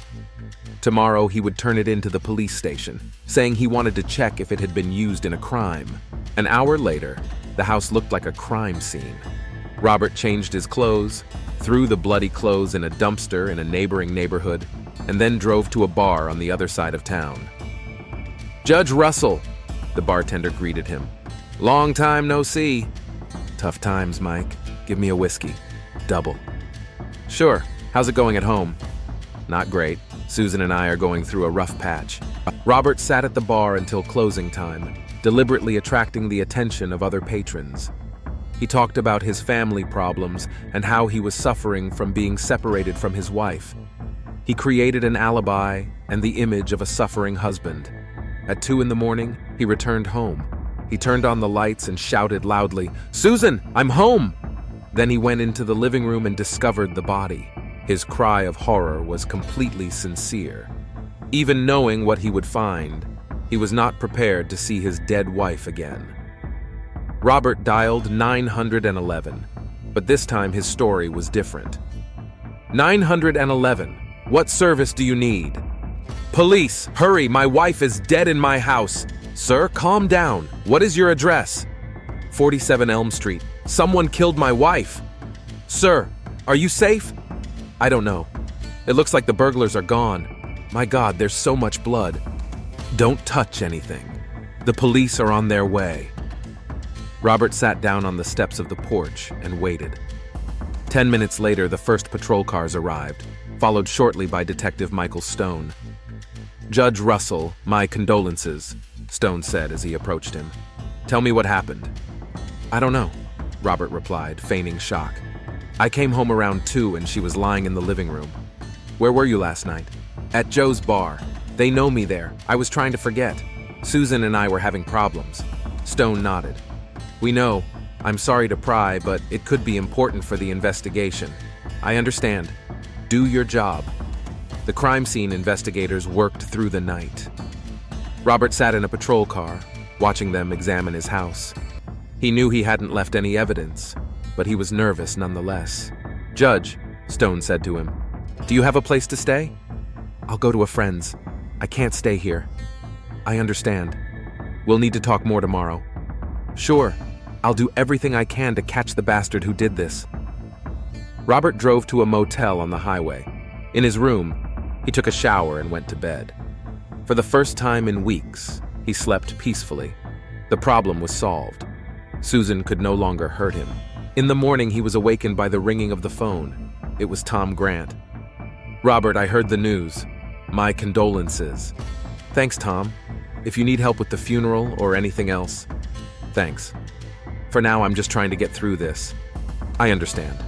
Tomorrow he would turn it into the police station, saying he wanted to check if it had been used in a crime. An hour later, the house looked like a crime scene. Robert changed his clothes, threw the bloody clothes in a dumpster in a neighboring neighborhood, and then drove to a bar on the other side of town. Judge Russell, the bartender greeted him. Long time no see. Tough times, Mike. Give me a whiskey. Double. Sure. How's it going at home? Not great. Susan and I are going through a rough patch. Robert sat at the bar until closing time, deliberately attracting the attention of other patrons. He talked about his family problems and how he was suffering from being separated from his wife. He created an alibi and the image of a suffering husband. At 2 a.m, he returned home. He turned on the lights and shouted loudly, "Susan, I'm home!" Then he went into the living room and discovered the body. His cry of horror was completely sincere. Even knowing what he would find, he was not prepared to see his dead wife again. Robert dialed 911, but this time his story was different. 911, what service do you need? Police, hurry, my wife is dead in my house. Sir, calm down. What is your address? 47 Elm Street. Someone killed my wife. Sir, are you safe? I don't know. It looks like the burglars are gone. My God, there's so much blood. Don't touch anything. The police are on their way. Robert sat down on the steps of the porch and waited. 10 minutes later, the first patrol cars arrived, followed shortly by Detective Michael Stone. Judge Russell, my condolences, Stone said as he approached him. Tell me what happened. I don't know, Robert replied, feigning shock. I came home around 2 and she was lying in the living room. Where were you last night? At Joe's bar. They know me there. I was trying to forget. Susan and I were having problems. Stone nodded. We know. I'm sorry to pry, but it could be important for the investigation. I understand. Do your job. The crime scene investigators worked through the night. Robert sat in a patrol car, watching them examine his house. He knew he hadn't left any evidence, but he was nervous nonetheless. Judge, Stone said to him, do you have a place to stay? I'll go to a friend's. I can't stay here. I understand. We'll need to talk more tomorrow. Sure. I'll do everything I can to catch the bastard who did this. Robert drove to a motel on the highway. In his room, he took a shower and went to bed. For the first time in weeks, he slept peacefully. The problem was solved. Susan could no longer hurt him. In the morning, he was awakened by the ringing of the phone. It was Tom Grant. Robert, I heard the news. My condolences. Thanks, Tom. If you need help with the funeral or anything else, thanks. For now, I'm just trying to get through this. I understand.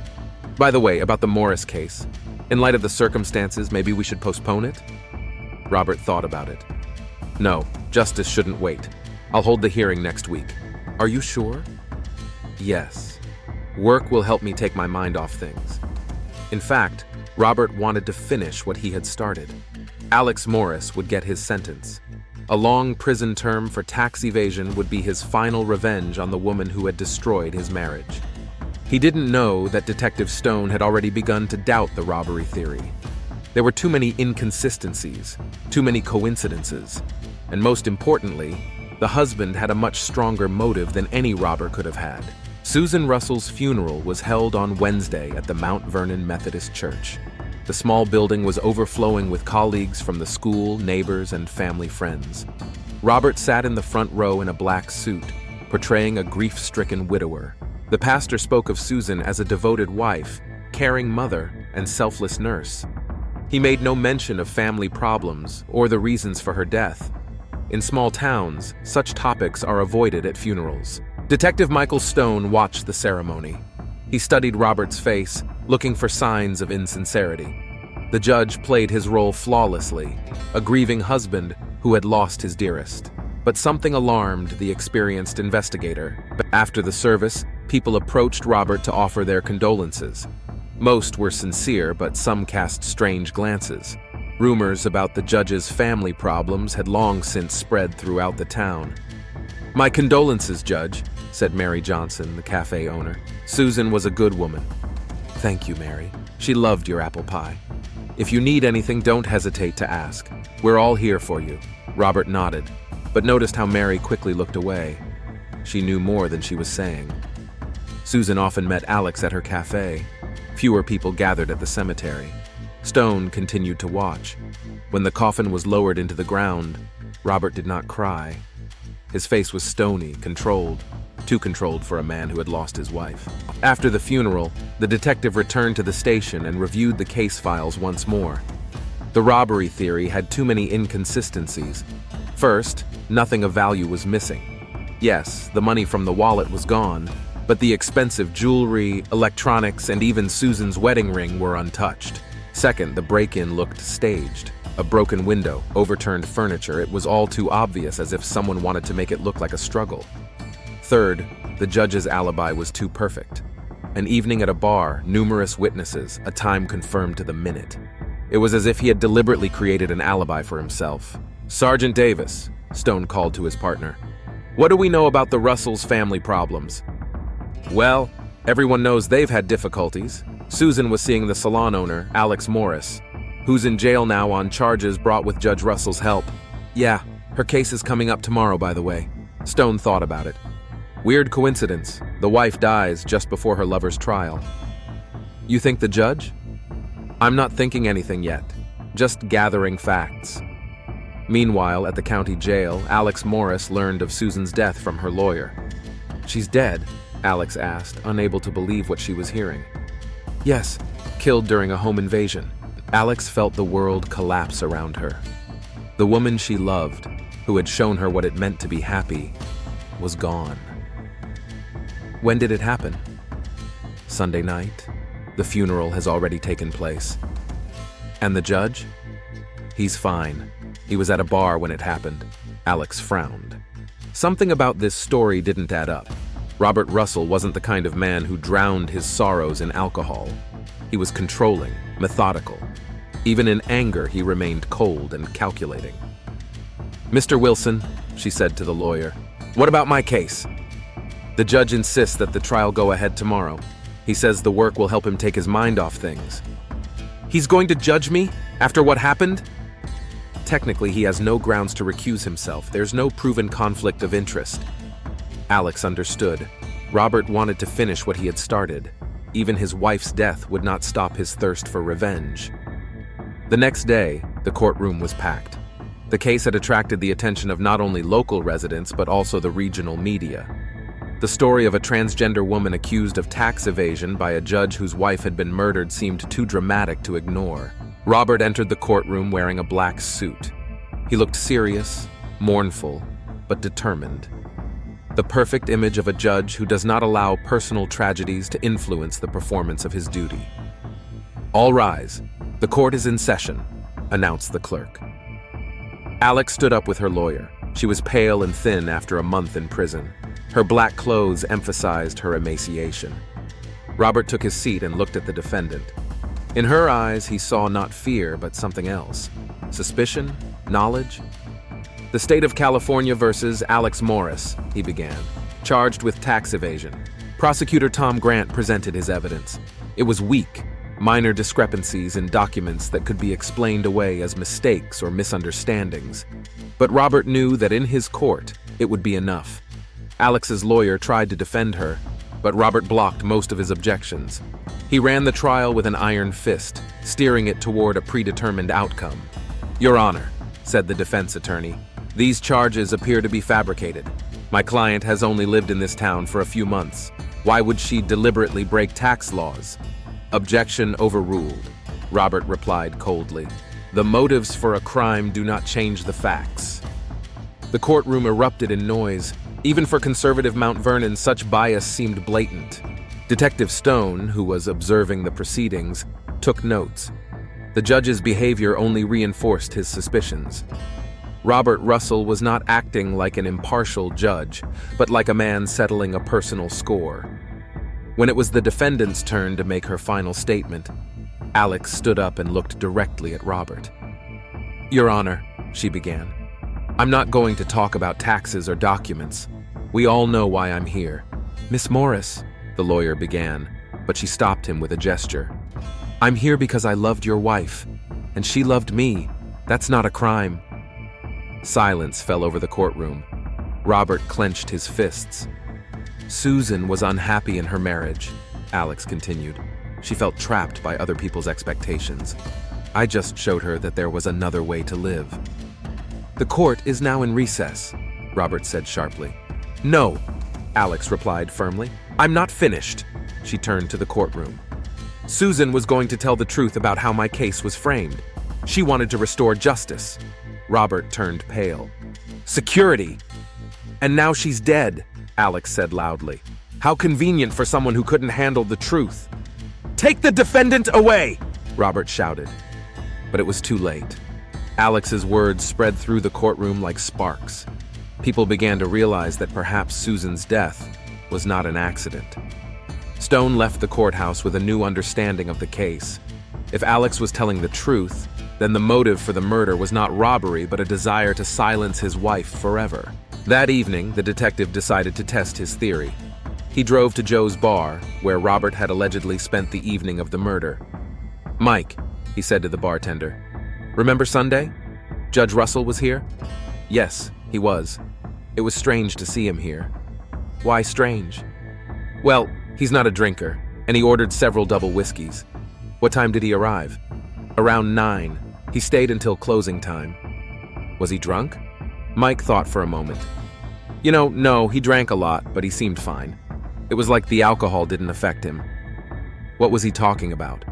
By the way, about the Morris case, in light of the circumstances, maybe we should postpone it? Robert thought about it. No, justice shouldn't wait. I'll hold the hearing next week. Are you sure? Yes. Work will help me take my mind off things. In fact, Robert wanted to finish what he had started. Alex Morris would get his sentence. A long prison term for tax evasion would be his final revenge on the woman who had destroyed his marriage. He didn't know that Detective Stone had already begun to doubt the robbery theory. There were too many inconsistencies, too many coincidences, and most importantly, the husband had a much stronger motive than any robber could have had. Susan Russell's funeral was held on Wednesday at the Mount Vernon Methodist Church. The small building was overflowing with colleagues from the school, neighbors, and family friends. Robert sat in the front row in a black suit, portraying a grief-stricken widower. The pastor spoke of Susan as a devoted wife, caring mother, and selfless nurse. He made no mention of family problems or the reasons for her death. In small towns, such topics are avoided at funerals. Detective Michael Stone watched the ceremony. He studied Robert's face, looking for signs of insincerity. The judge played his role flawlessly, a grieving husband who had lost his dearest. But something alarmed the experienced investigator. After the service, people approached Robert to offer their condolences. Most were sincere, but some cast strange glances. Rumors about the judge's family problems had long since spread throughout the town. My condolences, Judge, said Mary Johnson, the cafe owner. Susan was a good woman. Thank you, Mary. She loved your apple pie. If you need anything, don't hesitate to ask. We're all here for you. Robert nodded, but noticed how Mary quickly looked away. She knew more than she was saying. Susan often met Alex at her cafe. Fewer people gathered at the cemetery. Stone continued to watch. When the coffin was lowered into the ground, Robert did not cry. His face was stony, controlled, too controlled for a man who had lost his wife. After the funeral, the detective returned to the station and reviewed the case files once more. The robbery theory had too many inconsistencies. First, nothing of value was missing. Yes, the money from the wallet was gone, but the expensive jewelry, electronics, and even Susan's wedding ring were untouched. Second, the break-in looked staged. A broken window, overturned furniture, it was all too obvious, as if someone wanted to make it look like a struggle. Third, the judge's alibi was too perfect. An evening at a bar, numerous witnesses, a time confirmed to the minute. It was as if he had deliberately created an alibi for himself. Sergeant Davis, Stone called to his partner. What do we know about the Russells' family problems? Well, everyone knows they've had difficulties. Susan was seeing the salon owner, Alex Morris, who's in jail now on charges brought with Judge Russell's help. Yeah, her case is coming up tomorrow, by the way. Stone thought about it. Weird coincidence. The wife dies just before her lover's trial. You think the judge? I'm not thinking anything yet. Just gathering facts. Meanwhile, at the county jail, Alex Morris learned of Susan's death from her lawyer. She's dead? Alex asked, unable to believe what she was hearing. Yes, killed during a home invasion. Alex felt the world collapse around her. The woman she loved, who had shown her what it meant to be happy, was gone. When did it happen? Sunday night. The funeral has already taken place. And the judge? He's fine. He was at a bar when it happened. Alex frowned. Something about this story didn't add up. Robert Russell wasn't the kind of man who drowned his sorrows in alcohol. He was controlling, methodical. Even in anger, he remained cold and calculating. Mr. Wilson, she said to the lawyer, what about my case? The judge insists that the trial go ahead tomorrow. He says the work will help him take his mind off things. He's going to judge me after what happened? Technically, he has no grounds to recuse himself. There's no proven conflict of interest. Alex understood. Robert wanted to finish what he had started. Even his wife's death would not stop his thirst for revenge. The next day, the courtroom was packed. The case had attracted the attention of not only local residents, but also the regional media. The story of a transgender woman accused of tax evasion by a judge whose wife had been murdered seemed too dramatic to ignore. Robert entered the courtroom wearing a black suit. He looked serious, mournful, but determined. The perfect image of a judge who does not allow personal tragedies to influence the performance of his duty. All rise. The court is in session, announced the clerk. Alex stood up with her lawyer. She was pale and thin after a month in prison. Her black clothes emphasized her emaciation. Robert took his seat and looked at the defendant. In her eyes, he saw not fear, but something else. Suspicion? Knowledge? The state of California versus Alex Morris, he began, charged with tax evasion. Prosecutor Tom Grant presented his evidence. It was weak, minor discrepancies in documents that could be explained away as mistakes or misunderstandings. But Robert knew that in his court, it would be enough. Alex's lawyer tried to defend her, but Robert blocked most of his objections. He ran the trial with an iron fist, steering it toward a predetermined outcome. Your Honor, said the defense attorney, these charges appear to be fabricated. My client has only lived in this town for a few months. Why would she deliberately break tax laws? Objection overruled, Robert replied coldly. The motives for a crime do not change the facts. The courtroom erupted in noise. Even for conservative Mount Vernon, such bias seemed blatant. Detective Stone, who was observing the proceedings, took notes. The judge's behavior only reinforced his suspicions. Robert Russell was not acting like an impartial judge, but like a man settling a personal score. When it was the defendant's turn to make her final statement, Alex stood up and looked directly at Robert. Your Honor, she began, I'm not going to talk about taxes or documents. We all know why I'm here. Miss Morris, the lawyer began, but she stopped him with a gesture. I'm here because I loved your wife, and she loved me. That's not a crime. Silence fell over the courtroom. Robert clenched his fists. Susan was unhappy in her marriage, Alex continued. She felt trapped by other people's expectations. I just showed her that there was another way to live. The court is now in recess, Robert said sharply. No, Alex replied firmly. I'm not finished. She turned to the courtroom. Susan was going to tell the truth about how my case was framed. She wanted to restore justice. Robert turned pale. Security! And now she's dead, Alex said loudly. How convenient for someone who couldn't handle the truth. Take the defendant away! Robert shouted. But it was too late. Alex's words spread through the courtroom like sparks. People began to realize that perhaps Susan's death was not an accident. Stone left the courthouse with a new understanding of the case. If Alex was telling the truth, then the motive for the murder was not robbery but a desire to silence his wife forever. That evening, the detective decided to test his theory. He drove to Joe's bar, where Robert had allegedly spent the evening of the murder. Mike, he said to the bartender, remember Sunday? Judge Russell was here? Yes, he was. It was strange to see him here. Why strange? Well, he's not a drinker, and he ordered several double whiskeys. What time did he arrive? Around 9. He stayed until closing time. Was he drunk? Mike thought for a moment. No, he drank a lot, but he seemed fine. It was like the alcohol didn't affect him. What was he talking about?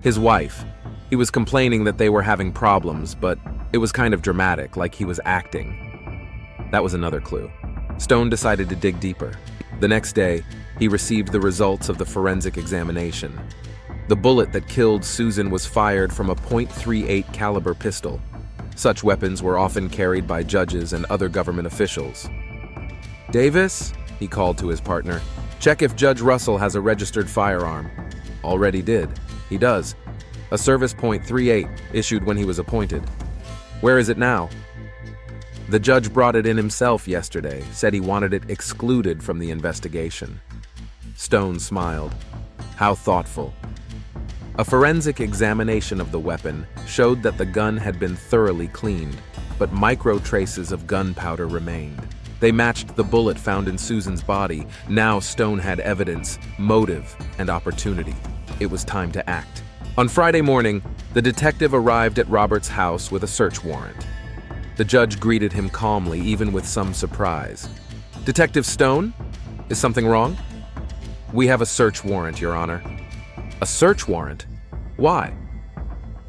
His wife. He was complaining that they were having problems, but it was kind of dramatic, like he was acting. That was another clue. Stone decided to dig deeper. The next day, he received the results of the forensic examination. The bullet that killed Susan was fired from a .38 caliber pistol. Such weapons were often carried by judges and other government officials. "Davis," he called to his partner, "check if Judge Russell has a registered firearm." Already did. He does. A service .38, issued when he was appointed. Where is it now? The judge brought it in himself yesterday, said he wanted it excluded from the investigation. Stone smiled. How thoughtful. A forensic examination of the weapon showed that the gun had been thoroughly cleaned, but micro traces of gunpowder remained. They matched the bullet found in Susan's body. Now Stone had evidence, motive, and opportunity. It was time to act. On Friday morning, the detective arrived at Robert's house with a search warrant. The judge greeted him calmly, even with some surprise. "Detective Stone? Is something wrong?" "We have a search warrant, Your Honor." "A search warrant? Why?"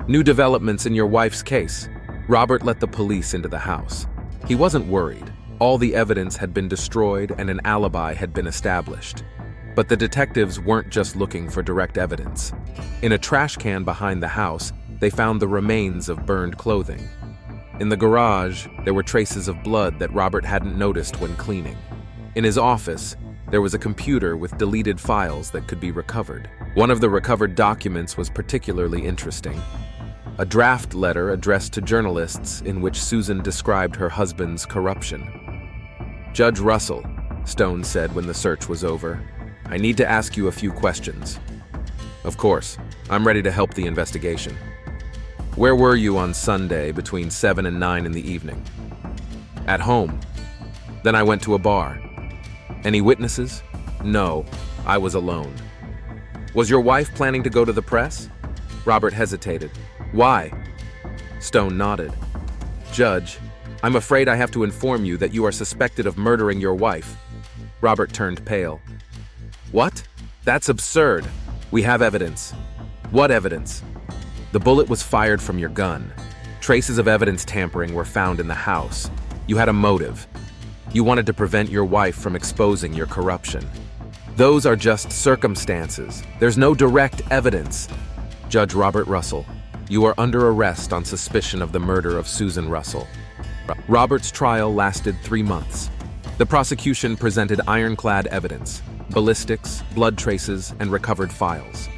"New developments in your wife's case." Robert let the police into the house. He wasn't worried. All the evidence had been destroyed and an alibi had been established. But the detectives weren't just looking for direct evidence. In a trash can behind the house, they found the remains of burned clothing. In the garage, there were traces of blood that Robert hadn't noticed when cleaning. In his office, there was a computer with deleted files that could be recovered. One of the recovered documents was particularly interesting. A draft letter addressed to journalists in which Susan described her husband's corruption. "Judge Russell," Stone said when the search was over, "I need to ask you a few questions." "Of course. I'm ready to help the investigation." "Where were you on Sunday between 7 and 9 in the evening?" "At home. Then I went to a bar." "Any witnesses?" "No, I was alone." "Was your wife planning to go to the press?" Robert hesitated. "Why?" Stone nodded. "Judge, I'm afraid I have to inform you that you are suspected of murdering your wife." Robert turned pale. "What? That's absurd. We have evidence." "What evidence?" "The bullet was fired from your gun. Traces of evidence tampering were found in the house. You had a motive. You wanted to prevent your wife from exposing your corruption. Those are just circumstances. There's no direct evidence." "Judge Robert Russell, you are under arrest on suspicion of the murder of Susan Russell." Robert's trial lasted 3 months. The prosecution presented ironclad evidence: ballistics, blood traces, and recovered files.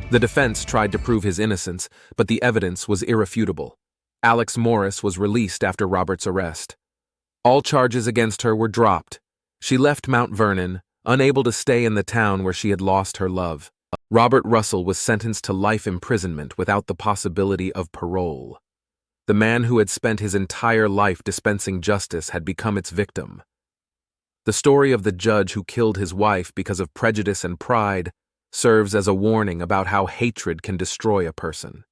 The defense tried to prove his innocence, but the evidence was irrefutable. Alex Morris was released after Robert's arrest. All charges against her were dropped. She left Mount Vernon, unable to stay in the town where she had lost her love. Robert Russell was sentenced to life imprisonment without the possibility of parole. The man who had spent his entire life dispensing justice had become its victim. The story of the judge who killed his wife because of prejudice and pride serves as a warning about how hatred can destroy a person.